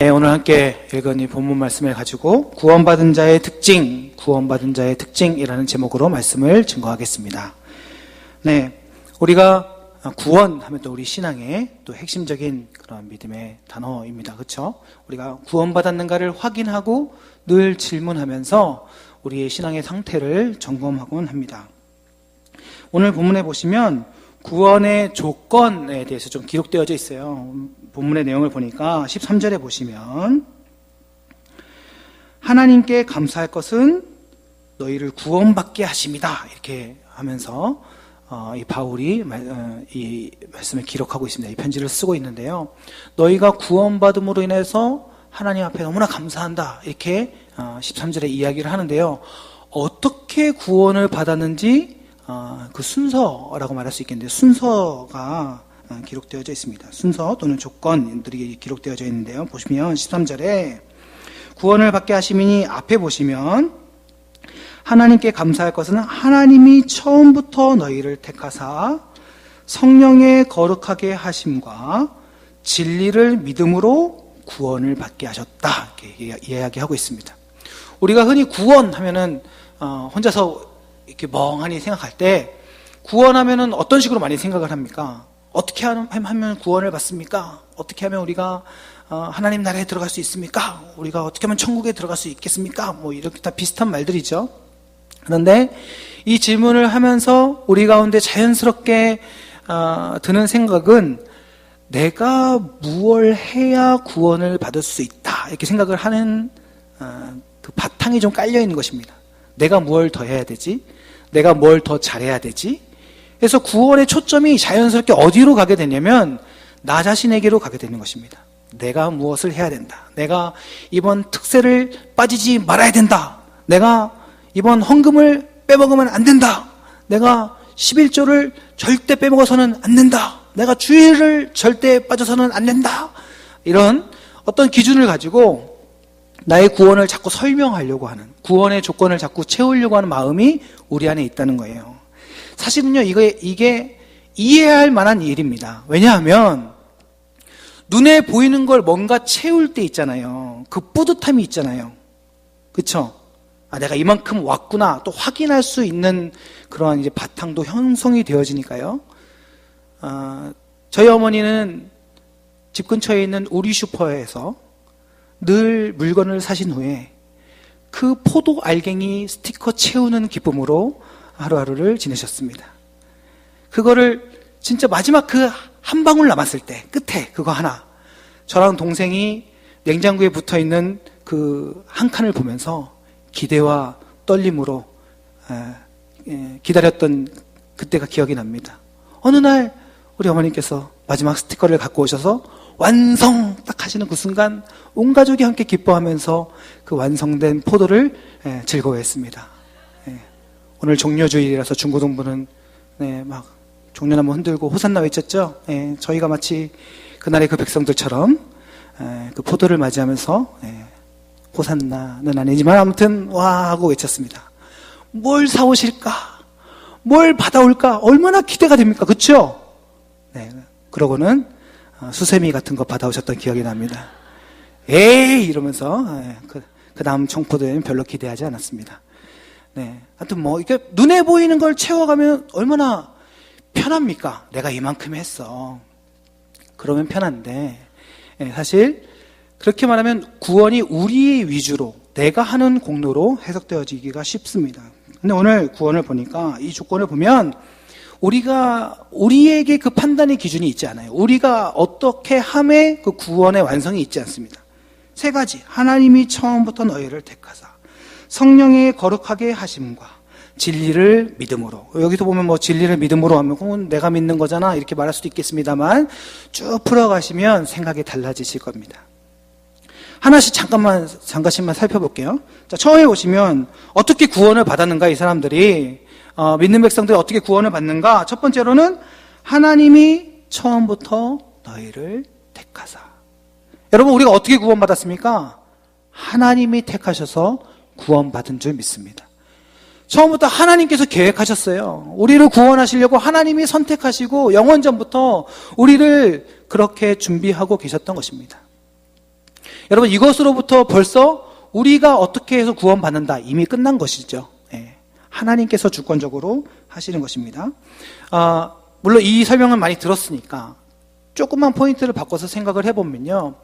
네, 오늘 함께 읽은 이 본문 말씀을 가지고 구원받은 자의 특징이라는 제목으로 말씀을 증거하겠습니다. 네, 우리가 구원하면 또 우리 신앙의 또 핵심적인 그런 믿음의 단어입니다. 그렇죠? 우리가 구원받았는가를 확인하고 늘 질문하면서 우리의 신앙의 상태를 점검하곤 합니다. 오늘 본문에 보시면 구원의 조건에 대해서 좀 기록되어져 있어요. 본문의 내용을 보니까 13절에 보시면 하나님께 감사할 것은 너희를 구원받게 하심이다 이렇게 하면서 이 바울이 이 말씀을 기록하고 있습니다. 이 편지를 쓰고 있는데요. 너희가 구원받음으로 인해서 하나님 앞에 너무나 감사한다 이렇게 13절에 이야기를 하는데요. 어떻게 구원을 받았는지 그 순서라고 말할 수 있겠는데 순서가 기록되어져 있습니다. 순서 또는 조건들이 기록되어져 있는데요. 보시면 13절에 구원을 받게 하심이니 앞에 보시면 하나님께 감사할 것은 하나님이 처음부터 너희를 택하사 성령의 거룩하게 하심과 진리를 믿음으로 구원을 받게 하셨다 이렇게 이야기하고 있습니다. 우리가 흔히 구원하면은 혼자서 이렇게 멍하니 생각할 때 구원하면은 어떤 식으로 많이 생각을 합니까? 어떻게 하면 구원을 받습니까? 어떻게 하면 우리가 하나님 나라에 들어갈 수 있습니까? 우리가 어떻게 하면 천국에 들어갈 수 있겠습니까? 뭐 이렇게 다 비슷한 말들이죠. 그런데 이 질문을 하면서 우리 가운데 자연스럽게 드는 생각은 내가 무엇을 해야 구원을 받을 수 있다 이렇게 생각을 하는 그 바탕이 좀 깔려 있는 것입니다. 내가 뭘 더 해야 되지? 내가 뭘 더 잘해야 되지? 그래서 구원의 초점이 자연스럽게 어디로 가게 되냐면 나 자신에게로 가게 되는 것입니다. 내가 무엇을 해야 된다. 내가 이번 특세를 빠지지 말아야 된다. 내가 이번 헌금을 빼먹으면 안 된다. 내가 11조를 절대 빼먹어서는 안 된다. 내가 주일을 절대 빠져서는 안 된다. 이런 어떤 기준을 가지고 나의 구원을 자꾸 설명하려고 하는, 구원의 조건을 자꾸 채우려고 하는 마음이 우리 안에 있다는 거예요. 사실은요, 이게 이해해야 할 만한 일입니다. 왜냐하면 눈에 보이는 걸 뭔가 채울 때 있잖아요. 그 뿌듯함이 있잖아요. 그렇죠? 내가 이만큼 왔구나 또 확인할 수 있는 그러한 이제 바탕도 형성이 되어지니까요. 저희 어머니는 집 근처에 있는 우리 슈퍼에서 늘 물건을 사신 후에 그 포도 알갱이 스티커 채우는 기쁨으로 하루하루를 지내셨습니다. 그거를 진짜 마지막 그 한 방울 남았을 때 끝에 그거 하나 저랑 동생이 냉장고에 붙어있는 그 한 칸을 보면서 기대와 떨림으로 기다렸던 그때가 기억이 납니다. 어느 날 우리 어머니께서 마지막 스티커를 갖고 오셔서 완성 딱 하시는 그 순간 온 가족이 함께 기뻐하면서 그 완성된 포도를 즐거워했습니다. 오늘 종려주일이라서 중고등부는 막 종려나무 흔들고 호산나 외쳤죠. 저희가 마치 그날의 그 백성들처럼 그 포도를 맞이하면서 호산나는 아니지만 아무튼 와 하고 외쳤습니다. 뭘 사오실까? 뭘 받아올까? 얼마나 기대가 됩니까? 그렇죠? 그러고는 수세미 같은 거 받아오셨던 기억이 납니다. 에이 이러면서 그 다음 청포도에는 별로 기대하지 않았습니다. 하여튼 이게 눈에 보이는 걸 채워가면 얼마나 편합니까? 내가 이만큼 했어. 그러면 편한데 사실 그렇게 말하면 구원이 우리 위주로 내가 하는 공로로 해석되어지기가 쉽습니다. 근데 오늘 구원을 보니까 이 조건을 보면 우리에게 그 판단의 기준이 있지 않아요. 우리가 어떻게 함에 그 구원의 완성이 있지 않습니다. 세 가지. 하나님이 처음부터 너희를 택하사 성령의 거룩하게 하심과 진리를 믿음으로. 여기서 보면 진리를 믿음으로 하면 그건 내가 믿는 거잖아 이렇게 말할 수도 있겠습니다만 쭉 풀어가시면 생각이 달라지실 겁니다. 하나씩 잠깐씩만 살펴볼게요. 자, 처음에 보시면 어떻게 구원을 받았는가 이 사람들이 믿는 백성들이 어떻게 구원을 받는가? 첫 번째로는 하나님이 처음부터 너희를 택하사. 여러분 우리가 어떻게 구원받았습니까? 하나님이 택하셔서 구원받은 줄 믿습니다. 처음부터 하나님께서 계획하셨어요. 우리를 구원하시려고 하나님이 선택하시고 영원전부터 우리를 그렇게 준비하고 계셨던 것입니다. 여러분, 이것으로부터 벌써 우리가 어떻게 해서 구원받는다, 이미 끝난 것이죠. 예. 하나님께서 주권적으로 하시는 것입니다. 물론 이 설명을 많이 들었으니까 조금만 포인트를 바꿔서 생각을 해보면요,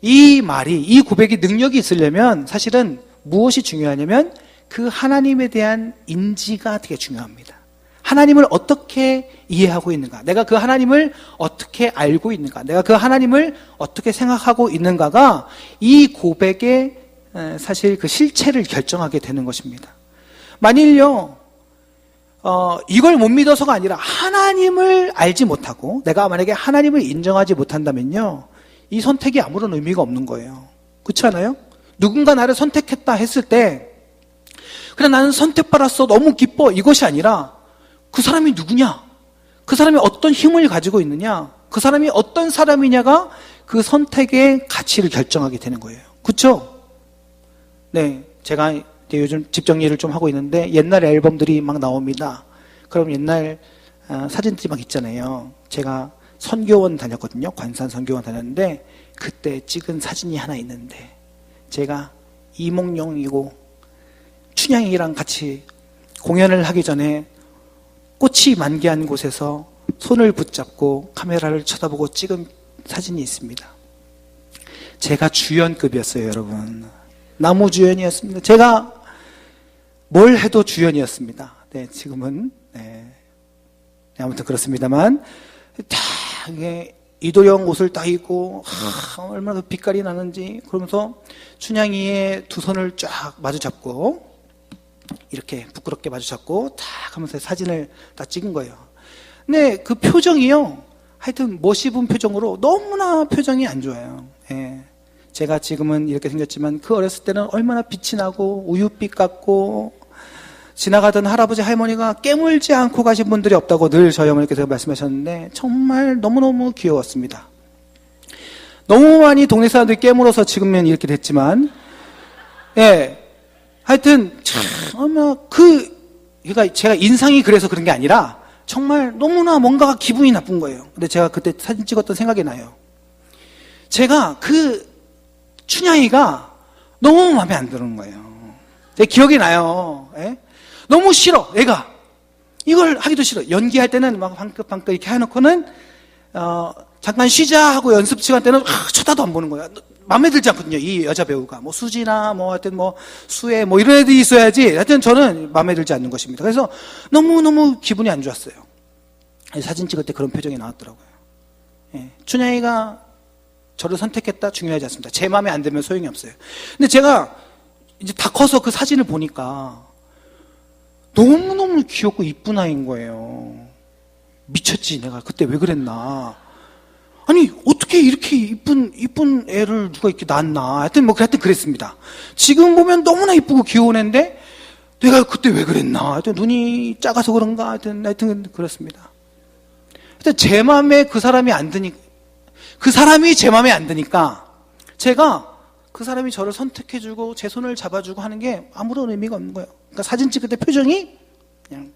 이 말이, 이 고백이 능력이 있으려면 사실은 무엇이 중요하냐면 그 하나님에 대한 인지가 되게 중요합니다. 하나님을 어떻게 이해하고 있는가, 내가 그 하나님을 어떻게 알고 있는가, 내가 그 하나님을 어떻게 생각하고 있는가가 이 고백의 사실 그 실체를 결정하게 되는 것입니다. 만일요, 이걸 못 믿어서가 아니라 하나님을 알지 못하고 내가 만약에 하나님을 인정하지 못한다면요, 이 선택이 아무런 의미가 없는 거예요. 그렇지 않아요? 누군가 나를 선택했다 했을 때 그냥 나는 선택받았어, 너무 기뻐, 이것이 아니라 그 사람이 누구냐, 그 사람이 어떤 힘을 가지고 있느냐, 그 사람이 어떤 사람이냐가 그 선택의 가치를 결정하게 되는 거예요. 그렇죠? 네, 제가 요즘 집 정리를 좀 하고 있는데 옛날 앨범들이 막 나옵니다. 그럼 옛날 사진들이 막 있잖아요. 제가 선교원 다녔거든요. 관산 선교원 다녔는데 그때 찍은 사진이 하나 있는데 제가 이몽룡이고 춘향이랑 같이 공연을 하기 전에 꽃이 만개한 곳에서 손을 붙잡고 카메라를 쳐다보고 찍은 사진이 있습니다. 제가 주연급이었어요, 여러분. 나무 주연이었습니다. 제가 뭘 해도 주연이었습니다. 네, 지금은 네, 아무튼 그렇습니다만, 다 이도령 옷을 딱 입고 얼마나 빛깔이 나는지, 그러면서 춘향이의 두 손을 쫙 마주 잡고 이렇게 부끄럽게 마주 잡고 탁 하면서 사진을 딱 찍은 거예요. 근데 그 표정이요, 하여튼 멋입은 표정으로 너무나 표정이 안 좋아요. 예. 제가 지금은 이렇게 생겼지만 그 어렸을 때는 얼마나 빛이 나고 우윳빛 같고, 지나가던 할아버지 할머니가 깨물지 않고 가신 분들이 없다고 늘 저희 어머니께서 말씀하셨는데 정말 너무너무 귀여웠습니다. 너무 많이 동네 사람들이 깨물어서 지금은 이렇게 됐지만, 예, 하여튼 참 아마 그러니까 제가 인상이 그래서 그런 게 아니라 정말 너무나 뭔가가 기분이 나쁜 거예요. 근데 제가 그때 사진 찍었던 생각이 나요. 제가 그 춘향이가 너무 마음에 안 드는 거예요. 제 기억이 나요. 예? 너무 싫어. 애가 이걸 하기도 싫어. 연기할 때는 막 방긋방긋 이렇게 해놓고는 잠깐 쉬자 하고 연습 시간 때는 쳐다도 안 보는 거야. 마음에 들지 않거든요, 이 여자 배우가. 뭐 수지나 뭐 하여튼 뭐 수혜 뭐 이런 애들이 있어야지. 하여튼 저는 마음에 들지 않는 것입니다. 그래서 너무너무 기분이 안 좋았어요. 사진 찍을 때 그런 표정이 나왔더라고요. 예. 춘향이가 저를 선택했다 중요하지 않습니다. 제 마음에 안 들면 소용이 없어요. 근데 제가 이제 다 커서 그 사진을 보니까 너무너무 귀엽고 이쁜 아이인 거예요. 미쳤지, 내가 그때 왜 그랬나. 아니, 어떻게 이렇게 이쁜 애를 누가 이렇게 낳았나. 하여튼 그랬습니다. 지금 보면 너무나 이쁘고 귀여운 애인데 내가 그때 왜 그랬나. 하여튼 눈이 작아서 그런가. 하여튼 그렇습니다. 하여튼 제 마음에 그 사람이 안 드니까, 그 사람이 제 마음에 안 드니까 제가 그 사람이 저를 선택해주고 제 손을 잡아주고 하는 게 아무런 의미가 없는 거예요. 그러니까 사진 찍을 때 표정이 그냥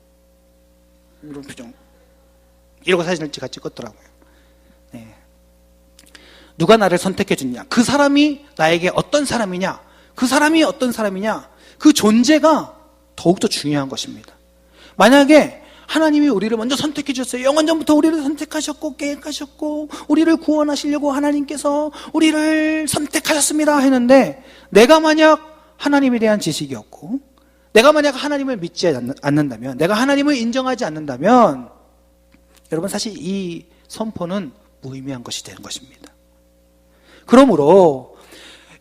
이런 표정, 이러고 사진을 제가 찍었더라고요. 네. 누가 나를 선택해주냐, 그 사람이 나에게 어떤 사람이냐, 그 사람이 어떤 사람이냐, 그 존재가 더욱더 중요한 것입니다. 만약에 하나님이 우리를 먼저 선택해 주셨어요. 영원전부터 우리를 선택하셨고 계획하셨고 우리를 구원하시려고 하나님께서 우리를 선택하셨습니다 했는데, 내가 만약 하나님에 대한 지식이 없고 내가 만약 하나님을 믿지 않는다면, 내가 하나님을 인정하지 않는다면, 여러분 사실 이 선포는 무의미한 것이 되는 것입니다. 그러므로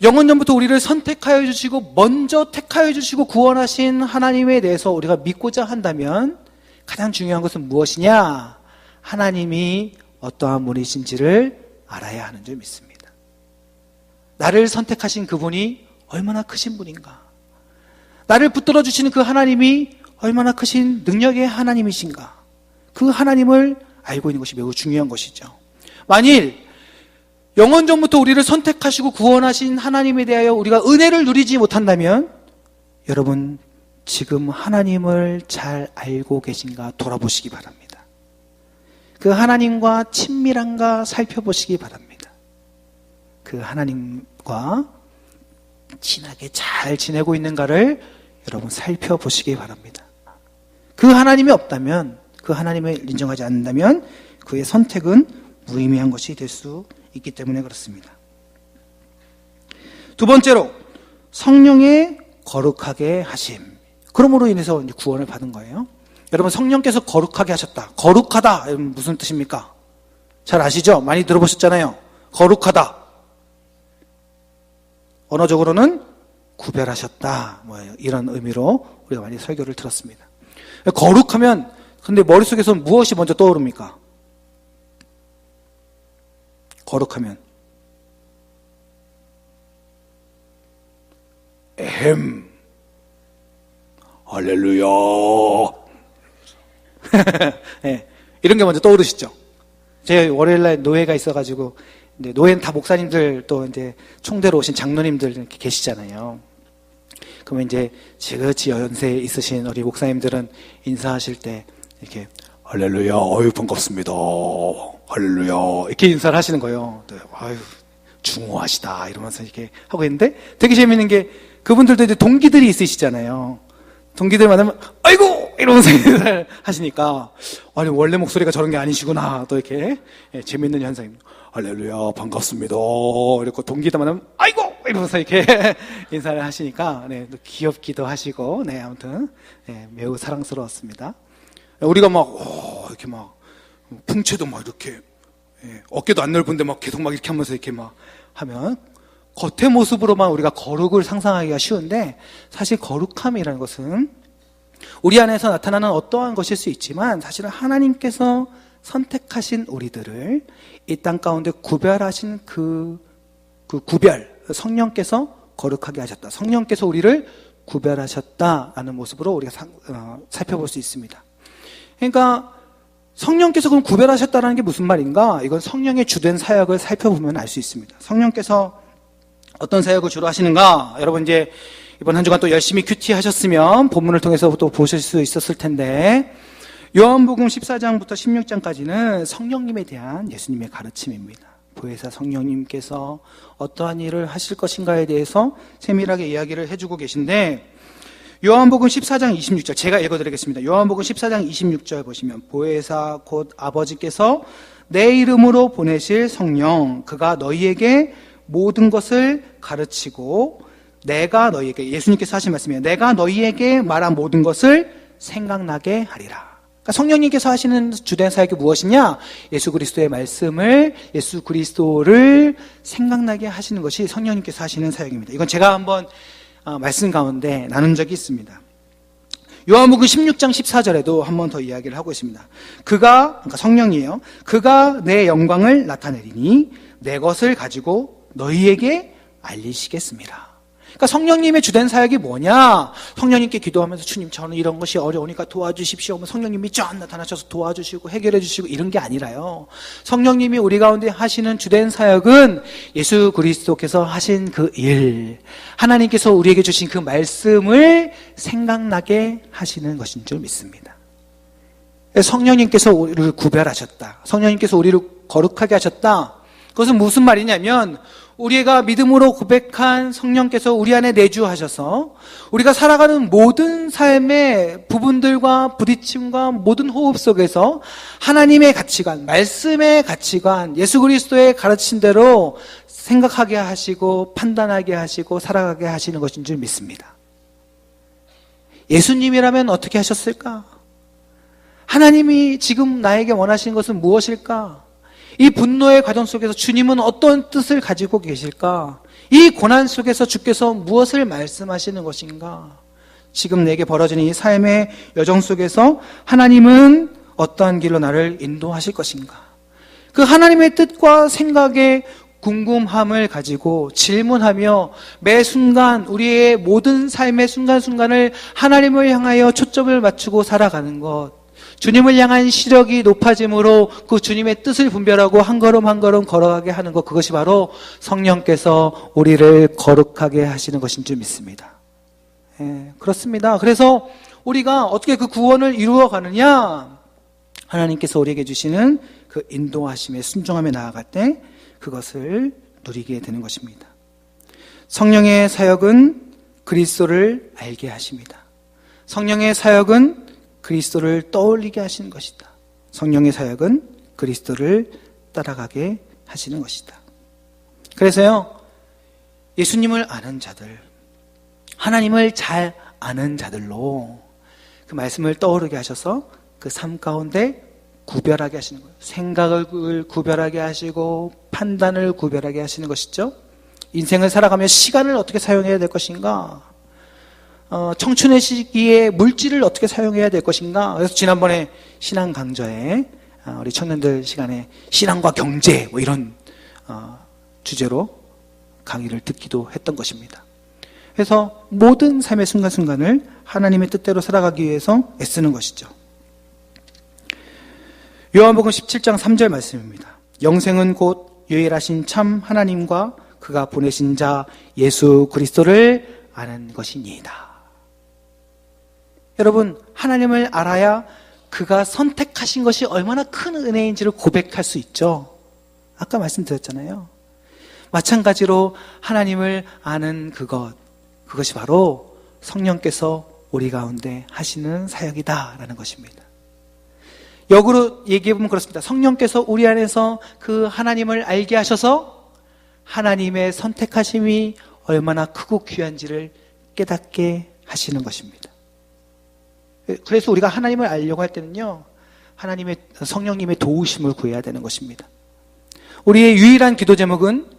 영원전부터 우리를 선택하여 주시고 먼저 택하여 주시고 구원하신 하나님에 대해서 우리가 믿고자 한다면 가장 중요한 것은 무엇이냐? 하나님이 어떠한 분이신지를 알아야 하는 줄 믿습니다. 나를 선택하신 그분이 얼마나 크신 분인가? 나를 붙들어 주시는 그 하나님이 얼마나 크신 능력의 하나님이신가? 그 하나님을 알고 있는 것이 매우 중요한 것이죠. 만일 영원전부터 우리를 선택하시고 구원하신 하나님에 대하여 우리가 은혜를 누리지 못한다면, 여러분 지금 하나님을 잘 알고 계신가 돌아보시기 바랍니다. 그 하나님과 친밀한가 살펴보시기 바랍니다. 그 하나님과 친하게 잘 지내고 있는가를 여러분 살펴보시기 바랍니다. 그 하나님이 없다면, 그 하나님을 인정하지 않는다면 그의 선택은 무의미한 것이 될 수 있기 때문에 그렇습니다. 두 번째로, 성령의 거룩하게 하심. 그러므로 인해서 구원을 받은 거예요. 여러분, 성령께서 거룩하게 하셨다. 거룩하다. 여러분, 무슨 뜻입니까? 잘 아시죠? 많이 들어보셨잖아요. 거룩하다. 언어적으로는 구별하셨다. 이런 의미로 우리가 많이 설교를 들었습니다. 거룩하면, 근데 머릿속에서 무엇이 먼저 떠오릅니까? 거룩하면. 할렐루야. 네, 이런 게 먼저 떠오르시죠? 제가 월요일날 노회가 있어가지고, 이제 노회는 다 목사님들 또 이제 총대로 오신 장로님들 이렇게 계시잖아요. 그러면 이제 지긋이 연세에 있으신 우리 목사님들은 인사하실 때 이렇게 할렐루야, 어유 반갑습니다. 할렐루야. 이렇게 인사를 하시는 거예요. 아유, 중후하시다. 이러면서 이렇게 하고 있는데 되게 재밌는 게 그분들도 이제 동기들이 있으시잖아요. 동기들 만나면 아이고! 이러면서 인사를 하시니까 아니, 원래 목소리가 저런 게 아니시구나. 또 이렇게 재밌는 현상입니다. 할렐루야, 반갑습니다. 이렇게 동기들 만나면 아이고! 이러면서 이렇게 인사를 하시니까 네, 또 귀엽기도 하시고 네, 아무튼 네, 매우 사랑스러웠습니다. 우리가 막 이렇게 막 풍채도 막 이렇게 어깨도 안 넓은데 막 계속 막 이렇게 하면서 이렇게 막 하면 겉의 모습으로만 우리가 거룩을 상상하기가 쉬운데 사실 거룩함이라는 것은 우리 안에서 나타나는 어떠한 것일 수 있지만 사실은 하나님께서 선택하신 우리들을 이 땅 가운데 구별하신 그 구별, 성령께서 거룩하게 하셨다. 성령께서 우리를 구별하셨다라는 모습으로 우리가 살펴볼 수 있습니다. 그러니까 성령께서 그럼 구별하셨다는 게 무슨 말인가? 이건 성령의 주된 사역을 살펴보면 알 수 있습니다. 성령께서 어떤 사역을 주로 하시는가? 여러분 이제 이번 한 주간 또 열심히 큐티 하셨으면 본문을 통해서 또 보실 수 있었을 텐데 요한복음 14장부터 16장까지는 성령님에 대한 예수님의 가르침입니다. 보혜사 성령님께서 어떠한 일을 하실 것인가에 대해서 세밀하게 이야기를 해주고 계신데 요한복음 14장 26절 제가 읽어드리겠습니다. 요한복음 14장 26절 보시면 보혜사 곧 아버지께서 내 이름으로 보내실 성령 그가 너희에게 모든 것을 가르치고 내가 너희에게 예수님께서 하신 말씀이에요. 내가 너희에게 말한 모든 것을 생각나게 하리라. 그러니까 성령님께서 하시는 주된 사역이 무엇이냐? 예수 그리스도의 말씀을 예수 그리스도를 생각나게 하시는 것이 성령님께서 하시는 사역입니다. 이건 제가 한번 말씀 가운데 나눈 적이 있습니다. 요한복음 16장 14절에도 한 번 더 이야기를 하고 있습니다. 그러니까 성령이에요. 그가 내 영광을 나타내리니 내 것을 가지고 너희에게 알리시겠습니다. 그러니까 성령님의 주된 사역이 뭐냐? 성령님께 기도하면서 주님 저는 이런 것이 어려우니까 도와주십시오. 하면 성령님이 쫙 나타나셔서 도와주시고 해결해 주시고 이런 게 아니라요. 성령님이 우리 가운데 하시는 주된 사역은 예수 그리스도께서 하신 그 일, 하나님께서 우리에게 주신 그 말씀을 생각나게 하시는 것인 줄 믿습니다. 성령님께서 우리를 구별하셨다. 성령님께서 우리를 거룩하게 하셨다. 그것은 무슨 말이냐면 우리가 믿음으로 고백한 성령께서 우리 안에 내주하셔서 우리가 살아가는 모든 삶의 부분들과 부딪힘과 모든 호흡 속에서 하나님의 가치관, 말씀의 가치관, 예수 그리스도의 가르친 대로 생각하게 하시고 판단하게 하시고 살아가게 하시는 것인 줄 믿습니다. 예수님이라면 어떻게 하셨을까? 하나님이 지금 나에게 원하시는 것은 무엇일까? 이 분노의 과정 속에서 주님은 어떤 뜻을 가지고 계실까? 이 고난 속에서 주께서 무엇을 말씀하시는 것인가? 지금 내게 벌어지는 이 삶의 여정 속에서 하나님은 어떠한 길로 나를 인도하실 것인가? 그 하나님의 뜻과 생각에 궁금함을 가지고 질문하며 매 순간 우리의 모든 삶의 순간순간을 하나님을 향하여 초점을 맞추고 살아가는 것, 주님을 향한 시력이 높아짐으로 그 주님의 뜻을 분별하고 한 걸음 한 걸음 걸어가게 하는 것, 그것이 바로 성령께서 우리를 거룩하게 하시는 것인 줄 믿습니다. 그렇습니다. 그래서 우리가 어떻게 그 구원을 이루어 가느냐? 하나님께서 우리에게 주시는 그 인도하심에 순종하며 나아갈 때 그것을 누리게 되는 것입니다. 성령의 사역은 그리스도를 알게 하십니다. 성령의 사역은 그리스도를 떠올리게 하시는 것이다. 성령의 사역은 그리스도를 따라가게 하시는 것이다. 그래서요, 예수님을 아는 자들, 하나님을 잘 아는 자들로 그 말씀을 떠오르게 하셔서 그 삶 가운데 구별하게 하시는 거예요. 생각을 구별하게 하시고 판단을 구별하게 하시는 것이죠. 인생을 살아가며 시간을 어떻게 사용해야 될 것인가, 청춘의 시기에 물질을 어떻게 사용해야 될 것인가. 그래서 지난번에 신앙 강좌에 우리 청년들 시간에 신앙과 경제 뭐 이런 주제로 강의를 듣기도 했던 것입니다. 그래서 모든 삶의 순간순간을 하나님의 뜻대로 살아가기 위해서 애쓰는 것이죠. 요한복음 17장 3절 말씀입니다. 영생은 곧 유일하신 참 하나님과 그가 보내신 자 예수 그리스도를 아는 것이니이다. 여러분, 하나님을 알아야 그가 선택하신 것이 얼마나 큰 은혜인지를 고백할 수 있죠. 아까 말씀드렸잖아요. 마찬가지로 하나님을 아는 그것이 바로 성령께서 우리 가운데 하시는 사역이다라는 것입니다. 역으로 얘기해보면 그렇습니다. 성령께서 우리 안에서 그 하나님을 알게 하셔서 하나님의 선택하심이 얼마나 크고 귀한지를 깨닫게 하시는 것입니다. 그래서 우리가 하나님을 알려고 할 때는요, 하나님의 성령님의 도우심을 구해야 되는 것입니다. 우리의 유일한 기도 제목은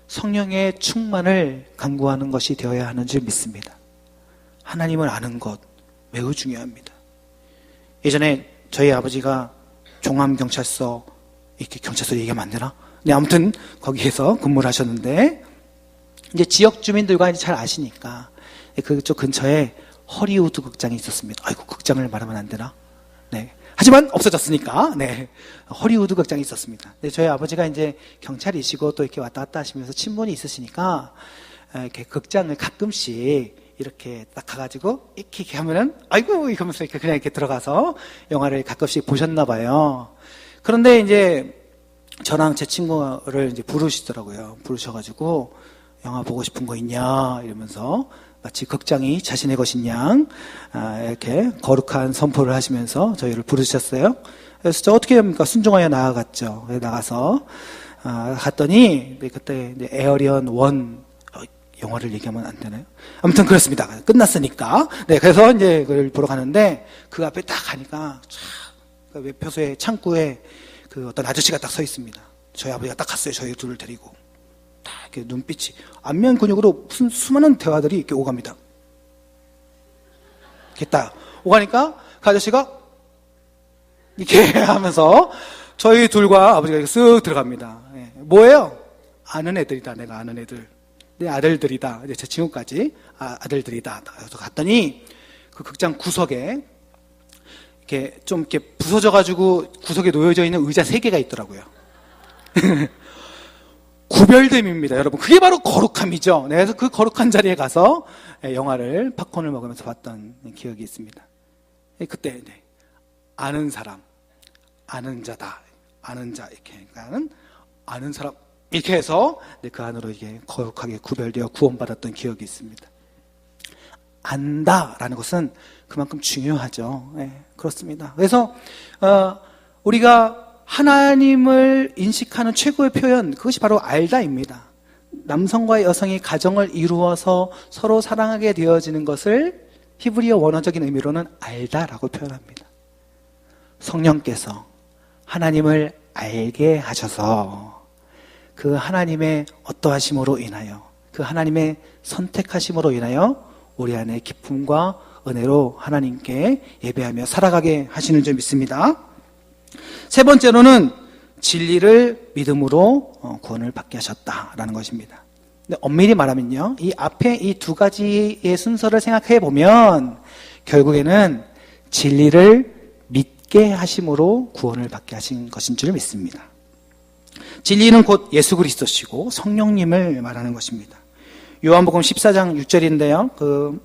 성령의 충만을 간구하는 것이 되어야 하는 줄 믿습니다. 하나님을 아는 것 매우 중요합니다. 예전에 저희 아버지가 종암경찰서, 이렇게 경찰서 얘기하면 안 되나? 네, 아무튼 거기에서 근무를 하셨는데, 이제 지역 주민들과 이제 잘 아시니까 그쪽 근처에 허리우드 극장이 있었습니다. 아이고, 극장을 말하면 안 되나? 네. 하지만 없어졌으니까, 네. 허리우드 극장이 있었습니다. 네, 저희 아버지가 이제 경찰이시고 또 이렇게 왔다 갔다 하시면서 친분이 있으시니까, 이렇게 극장을 가끔씩 이렇게 딱 가가지고, 이렇게 하면은, 아이고, 이러면서 이렇게 그냥 이렇게 들어가서 영화를 가끔씩 보셨나 봐요. 그런데 이제 저랑 제 친구를 이제 부르시더라고요. 부르셔가지고, 영화 보고 싶은 거 있냐? 이러면서, 마치 극장이 자신의 것인 양 이렇게 거룩한 선포를 하시면서 저희를 부르셨어요. 그래서 저 어떻게 합니까? 순종하여 나아갔죠. 나가서 갔더니 그때 이제 에어리언 1 영화를 얘기하면 안 되나요? 아무튼 그렇습니다. 끝났으니까. 네, 그래서 이제 그걸 보러 가는데 그 앞에 딱 가니까 그 외표소의 창구에 그 어떤 아저씨가 딱 서 있습니다. 저희 아버지가 딱 갔어요. 저희 둘을 데리고. 이렇게 눈빛이 안면 근육으로 무슨 수많은 대화들이 이렇게 오갑니다. 이렇게 딱 오가니까 그 아저씨가 이렇게 하면서 저희 둘과 아버지가 이렇게 쓱 들어갑니다. 네. 뭐예요? 아는 애들이다. 내가 아는 애들. 내 아들들이다. 이제 제 친구까지 아들들이다. 그래서 갔더니 그 극장 구석에 이렇게 좀 이렇게 부서져가지고 구석에 놓여져 있는 의자 3개가 있더라고요. 구별됨입니다, 여러분. 그게 바로 거룩함이죠. 네, 그래서 그 거룩한 자리에 가서 영화를 팝콘을 먹으면서 봤던 기억이 있습니다. 그때 아는 사람, 아는 자다, 아는 자 이렇게 아는 사람 이렇게 해서 그 안으로 이게 거룩하게 구별되어 구원받았던 기억이 있습니다. 안다라는 것은 그만큼 중요하죠. 네, 그렇습니다. 그래서 우리가 하나님을 인식하는 최고의 표현, 그것이 바로 알다입니다. 남성과 여성이 가정을 이루어서 서로 사랑하게 되어지는 것을 히브리어 원어적인 의미로는 알다라고 표현합니다. 성령께서 하나님을 알게 하셔서 그 하나님의 어떠하심으로 인하여, 그 하나님의 선택하심으로 인하여 우리 안에 기쁨과 은혜로 하나님께 예배하며 살아가게 하시는 줄 믿습니다. 세 번째로는 진리를 믿음으로 구원을 받게 하셨다라는 것입니다. 근데 엄밀히 말하면요, 이 앞에 이 두 가지의 순서를 생각해 보면 결국에는 진리를 믿게 하심으로 구원을 받게 하신 것인 줄 믿습니다. 진리는 곧 예수 그리스도시고 성령님을 말하는 것입니다. 요한복음 14장 6절인데요, 그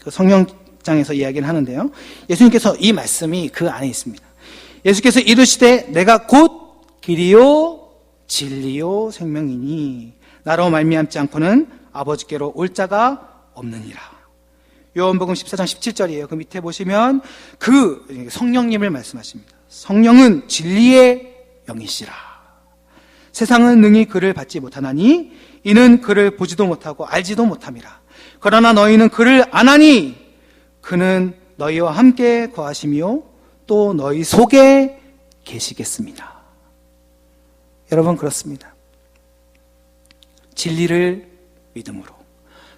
성령장에서 이야기를 하는데요, 예수님께서 이 말씀이 그 안에 있습니다. 예수께서 이르시되 내가 곧 길이요 진리요 생명이니 나로 말미암지 않고는 아버지께로 올 자가 없느니라. 요한복음 14장 17절이에요. 그 밑에 보시면 그 성령님을 말씀하십니다. 성령은 진리의 영이시라. 세상은 능히 그를 받지 못하나니 이는 그를 보지도 못하고 알지도 못함이라. 그러나 너희는 그를 아나니 그는 너희와 함께 거하시며 또 너희 속에 계시겠습니다. 여러분, 그렇습니다. 진리를 믿음으로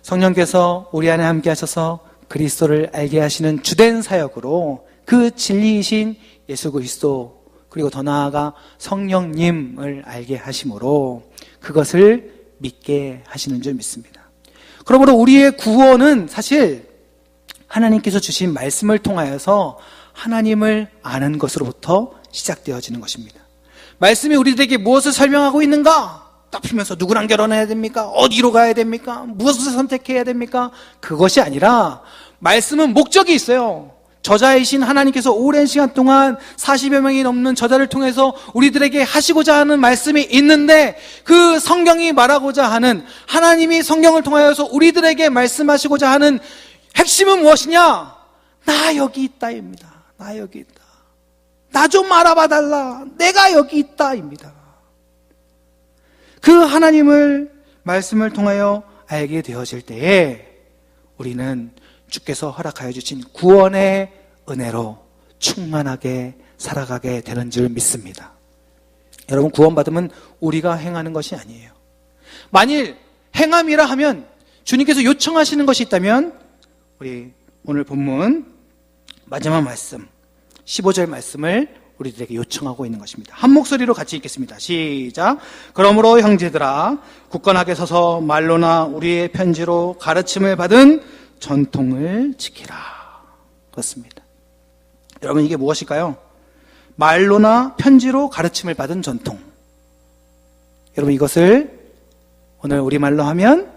성령께서 우리 안에 함께 하셔서 그리스도를 알게 하시는 주된 사역으로 그 진리이신 예수 그리스도, 그리고 더 나아가 성령님을 알게 하심으로 그것을 믿게 하시는 줄 믿습니다. 그러므로 우리의 구원은 사실 하나님께서 주신 말씀을 통하여서 하나님을 아는 것으로부터 시작되어지는 것입니다. 말씀이 우리들에게 무엇을 설명하고 있는가? 딱 피면서 누구랑 결혼해야 됩니까? 어디로 가야 됩니까? 무엇을 선택해야 됩니까? 그것이 아니라 말씀은 목적이 있어요. 저자이신 하나님께서 오랜 시간 동안 40여 명이 넘는 저자를 통해서 우리들에게 하시고자 하는 말씀이 있는데, 그 성경이 말하고자 하는, 하나님이 성경을 통하여서 우리들에게 말씀하시고자 하는 핵심은 무엇이냐? 나 여기 있다입니다. 나 여기 있다. 나 좀 알아봐 달라. 내가 여기 있다입니다. 그 하나님을 말씀을 통하여 알게 되어질 때에 우리는 주께서 허락하여 주신 구원의 은혜로 충만하게 살아가게 되는 줄 믿습니다. 여러분, 구원받으면 우리가 행하는 것이 아니에요. 만일 행함이라 하면, 주님께서 요청하시는 것이 있다면 우리 오늘 본문 마지막 말씀 15절 말씀을 우리들에게 요청하고 있는 것입니다. 한 목소리로 같이 읽겠습니다. 시작. 그러므로 형제들아, 굳건하게 서서 말로나 우리의 편지로 가르침을 받은 전통을 지키라. 그렇습니다. 여러분, 이게 무엇일까요? 말로나 편지로 가르침을 받은 전통. 여러분, 이것을 오늘 우리말로 하면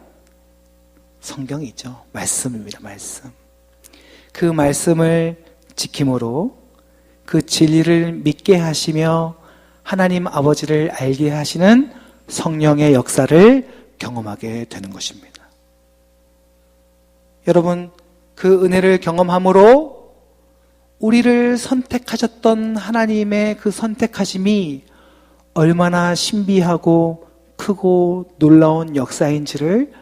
성경이죠. 말씀입니다. 말씀. 그 말씀을 지킴으로 그 진리를 믿게 하시며 하나님 아버지를 알게 하시는 성령의 역사를 경험하게 되는 것입니다. 여러분, 그 은혜를 경험함으로 우리를 선택하셨던 하나님의 그 선택하심이 얼마나 신비하고 크고 놀라운 역사인지를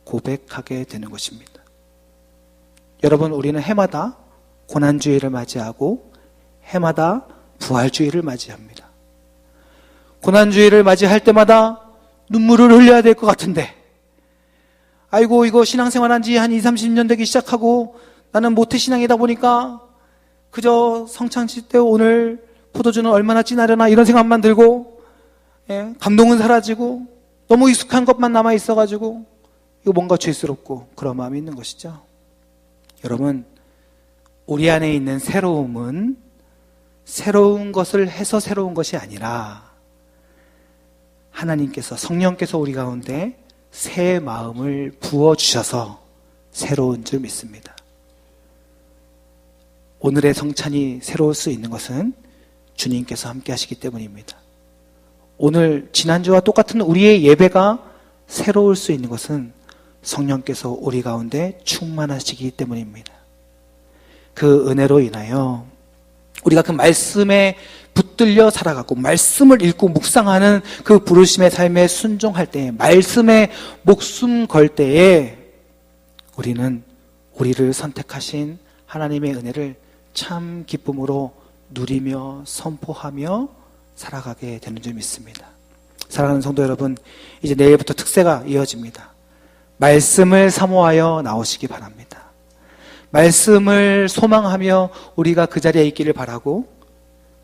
고백하게 되는 것입니다. 여러분, 우리는 해마다 고난주일을 맞이하고 해마다 부활주일을 맞이합니다. 고난주일을 맞이할 때마다 눈물을 흘려야 될 것 같은데, 아이고, 이거 신앙생활한 지 한 20, 30년 되기 시작하고 나는 모태신앙이다 보니까 그저 성찬식 때 오늘 포도주는 얼마나 진하려나 이런 생각만 들고, 감동은 사라지고 너무 익숙한 것만 남아있어가지고 이거 뭔가 죄스럽고 그런 마음이 있는 것이죠. 여러분, 우리 안에 있는 새로움은 새로운 것을 해서 새로운 것이 아니라 하나님께서, 성령께서 우리 가운데 새 마음을 부어주셔서 새로운 줄 믿습니다. 오늘의 성찬이 새로울 수 있는 것은 주님께서 함께 하시기 때문입니다. 오늘 지난주와 똑같은 우리의 예배가 새로울 수 있는 것은 성령께서 우리 가운데 충만하시기 때문입니다. 그 은혜로 인하여 우리가 그 말씀에 붙들려 살아가고 말씀을 읽고 묵상하는 그 부르심의 삶에 순종할 때에, 말씀에 목숨 걸 때에 우리는 우리를 선택하신 하나님의 은혜를 참 기쁨으로 누리며 선포하며 살아가게 되는 줄 믿습니다. 사랑하는 성도 여러분, 이제 내일부터 특세가 이어집니다. 말씀을 사모하여 나오시기 바랍니다. 말씀을 소망하며 우리가 그 자리에 있기를 바라고,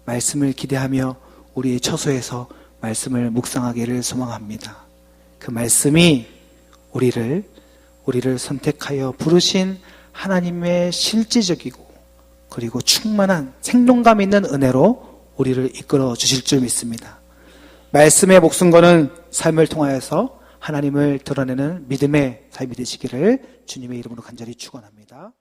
말씀을 기대하며 우리의 처소에서 말씀을 묵상하기를 소망합니다. 그 말씀이 우리를 선택하여 부르신 하나님의 실질적이고 그리고 충만한 생동감 있는 은혜로 우리를 이끌어 주실 줄 믿습니다. 말씀에 목숨 거는 삶을 통하여서 하나님을 드러내는 믿음의 삶이 되시기를 주님의 이름으로 간절히 축원합니다.